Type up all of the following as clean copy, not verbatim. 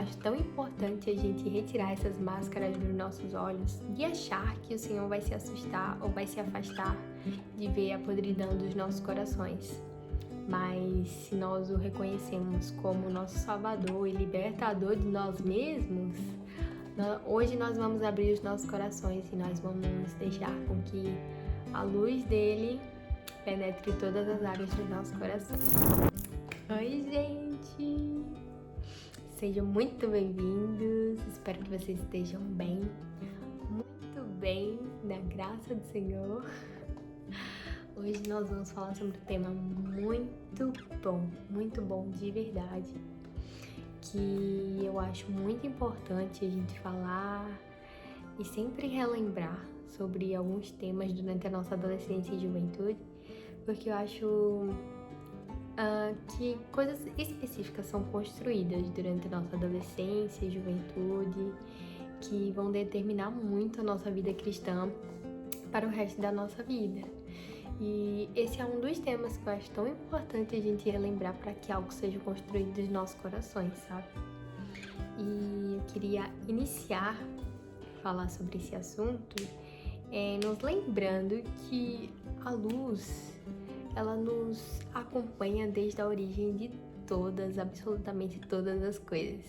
acho tão importante a gente retirar essas máscaras dos nossos olhos e achar que o Senhor vai se assustar ou vai se afastar de ver a podridão dos nossos corações. Mas se nós o reconhecemos como nosso Salvador e libertador de nós mesmos, hoje nós vamos abrir os nossos corações e nós vamos deixar com que a luz dele penetre todas as áreas do nosso coração. Oi, gente! Sejam muito bem-vindos, espero que vocês estejam bem, muito bem, na graça do Senhor. Hoje nós vamos falar sobre um tema muito bom de verdade, que eu acho muito importante a gente falar e sempre relembrar sobre alguns temas durante a nossa adolescência e juventude, porque eu acho que coisas específicas são construídas durante a nossa adolescência e juventude que vão determinar muito a nossa vida cristã para o resto da nossa vida. E esse é um dos temas que eu acho tão importante a gente relembrar para que algo seja construído nos nossos corações, sabe? E eu queria iniciar falar sobre esse assunto nos lembrando que a luz, ela nos acompanha desde a origem de absolutamente todas as coisas,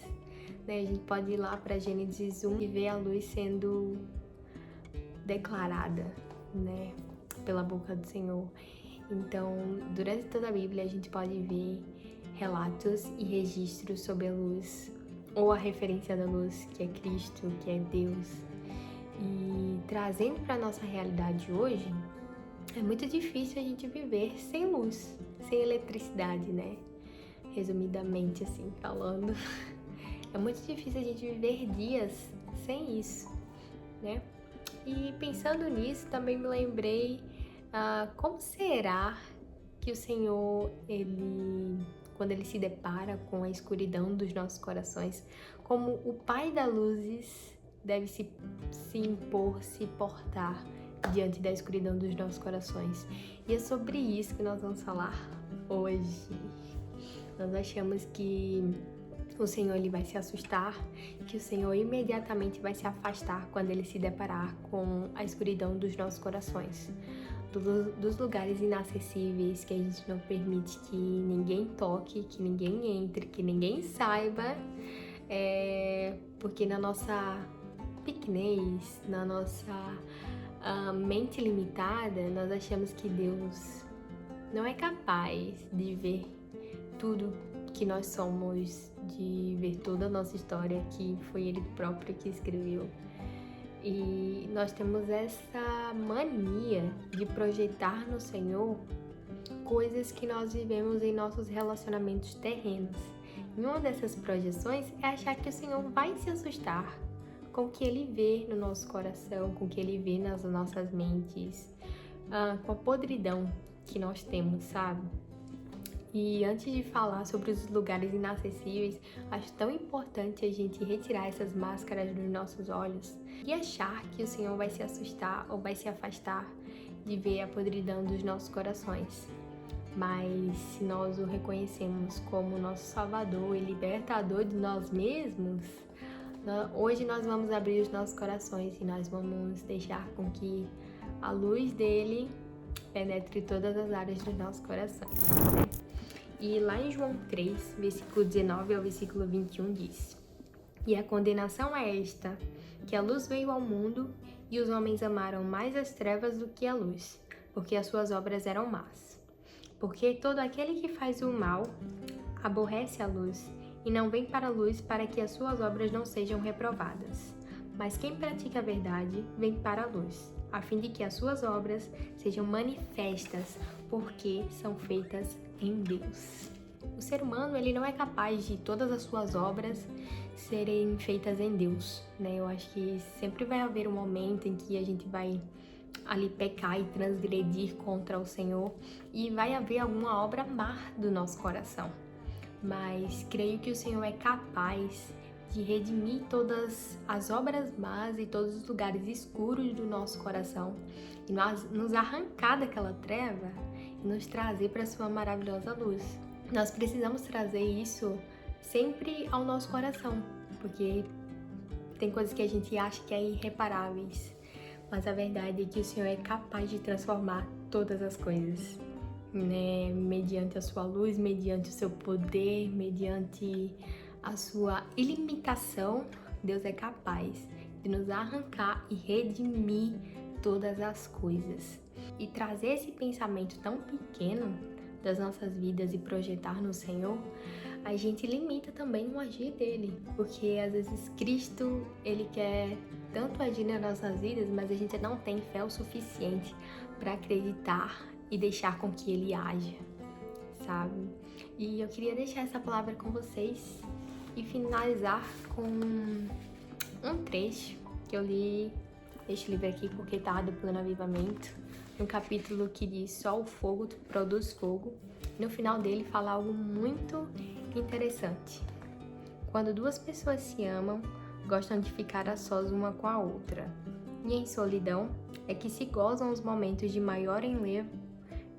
né? A gente pode ir lá para Gênesis 1 e ver a luz sendo declarada, né, pela boca do Senhor. Então, durante toda a Bíblia, a gente pode ver relatos e registros sobre a luz, ou a referência da luz, que é Cristo, que é Deus. E trazendo para a nossa realidade hoje, é muito difícil a gente viver sem luz, sem eletricidade, né? Resumidamente, assim, falando. É muito difícil a gente viver dias sem isso, né? E pensando nisso, também me lembrei como será que o Senhor, quando Ele se depara com a escuridão dos nossos corações, como o Pai das Luzes deve se impor, se portar diante da escuridão dos nossos corações. E é sobre isso que nós vamos falar hoje. Nós achamos que o Senhor ele vai se assustar, que o Senhor imediatamente vai se afastar quando Ele se deparar com a escuridão dos nossos corações, dos lugares inacessíveis que a gente não permite que ninguém toque, que ninguém entre, que ninguém saiba, porque na nossa pequenez, na nossa mente limitada, nós achamos que Deus não é capaz de ver tudo que nós somos, de ver toda a nossa história, que foi Ele próprio que escreveu. E nós temos essa mania de projetar no Senhor coisas que nós vivemos em nossos relacionamentos terrenos. E uma dessas projeções é achar que o Senhor vai se assustar com o que Ele vê no nosso coração, com o que Ele vê nas nossas mentes, com a podridão que nós temos, sabe? E antes de falar sobre os lugares inacessíveis, acho tão importante a gente retirar essas máscaras dos nossos olhos e achar que o Senhor vai se assustar ou vai se afastar de ver a podridão dos nossos corações. Mas se nós o reconhecemos como nosso Salvador e libertador de nós mesmos, hoje nós vamos abrir os nossos corações e nós vamos deixar com que a luz dele penetre todas as áreas do nosso coração. E lá em João 3, versículo 19 ao versículo 21 diz: E a condenação é esta, que a luz veio ao mundo e os homens amaram mais as trevas do que a luz, porque as suas obras eram más. Porque todo aquele que faz o mal aborrece a luz e não vem para a luz para que as suas obras não sejam reprovadas. Mas quem pratica a verdade vem para a luz, a fim de que as suas obras sejam manifestas, porque são feitas em Deus. O ser humano ele não é capaz de todas as suas obras serem feitas em Deus, né? Eu acho que sempre vai haver um momento em que a gente vai ali pecar e transgredir contra o Senhor e vai haver alguma obra má do nosso coração. Mas creio que o Senhor é capaz de redimir todas as obras más e todos os lugares escuros do nosso coração e nos arrancar daquela treva e nos trazer para a sua maravilhosa luz. Nós precisamos trazer isso sempre ao nosso coração, porque tem coisas que a gente acha que é irreparáveis, mas a verdade é que o Senhor é capaz de transformar todas as coisas, né? Mediante a sua luz, mediante o seu poder, mediante a sua ilimitação, Deus é capaz de nos arrancar e redimir todas as coisas. E trazer esse pensamento tão pequeno das nossas vidas e projetar no Senhor, a gente limita também o agir dele, porque às vezes Cristo, ele quer tanto agir nas nossas vidas, mas a gente não tem fé o suficiente para acreditar e deixar com que ele haja, sabe? E eu queria deixar essa palavra com vocês e finalizar com um trecho que eu li este livro aqui porque tá do Plano Avivamento, um capítulo que diz: só o fogo produz fogo. No final dele fala algo muito interessante. Quando duas pessoas se amam, gostam de ficar a sós uma com a outra. E em solidão é que se gozam os momentos de maior enlevo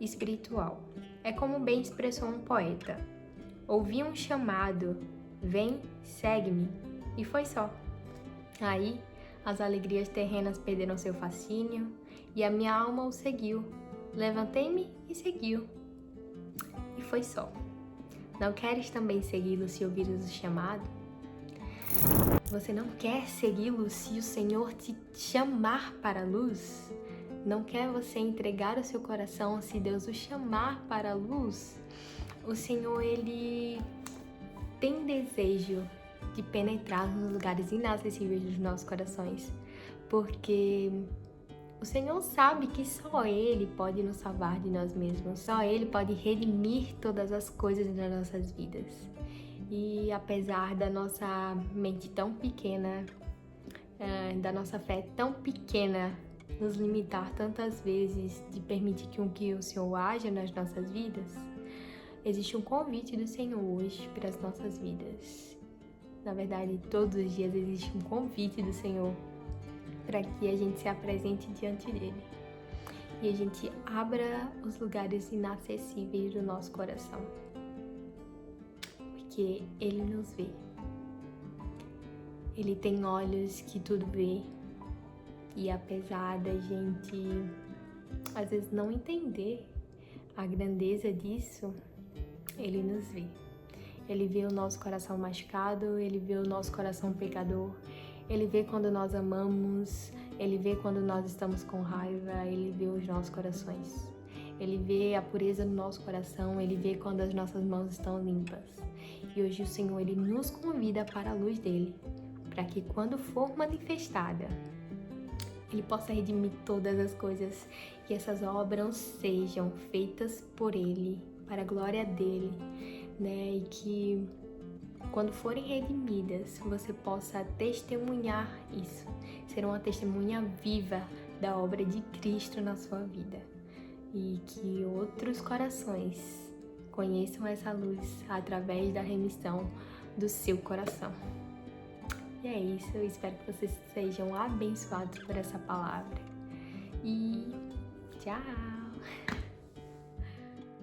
espiritual. É como bem expressou um poeta: ouvi um chamado, vem, segue-me, e foi só. Aí as alegrias terrenas perderam seu fascínio e a minha alma o seguiu. Levantei-me e seguiu. E foi só. Não queres também segui-lo se ouvires o chamado? Você não quer segui-lo se o Senhor te chamar para a luz? Não quer você entregar o seu coração se Deus o chamar para a luz? O Senhor, ele tem desejo de penetrar nos lugares inacessíveis dos nossos corações, porque o Senhor sabe que só Ele pode nos salvar de nós mesmos, só Ele pode redimir todas as coisas das nossas vidas. E apesar da nossa mente tão pequena, da nossa fé tão pequena, nos limitar tantas vezes de permitir que o Senhor haja nas nossas vidas, existe um convite do Senhor hoje para as nossas vidas. Na verdade, todos os dias existe um convite do Senhor para que a gente se apresente diante dele e a gente abra os lugares inacessíveis do nosso coração, porque ele nos vê. Ele tem olhos que tudo vê, e apesar da gente às vezes não entender a grandeza disso, ele nos vê. Ele vê o nosso coração machucado, ele vê o nosso coração pecador, ele vê quando nós amamos, ele vê quando nós estamos com raiva, ele vê os nossos corações. Ele vê a pureza do nosso coração, ele vê quando as nossas mãos estão limpas. E hoje o Senhor, ele nos convida para a luz dele, para que quando for manifestada, ele possa redimir todas as coisas e essas obras sejam feitas por ele, para a glória dele, né? E que quando forem redimidas, você possa testemunhar isso, ser uma testemunha viva da obra de Cristo na sua vida, e que outros corações conheçam essa luz através da remissão do seu coração. E é isso, eu espero que vocês sejam abençoados por essa palavra. E tchau!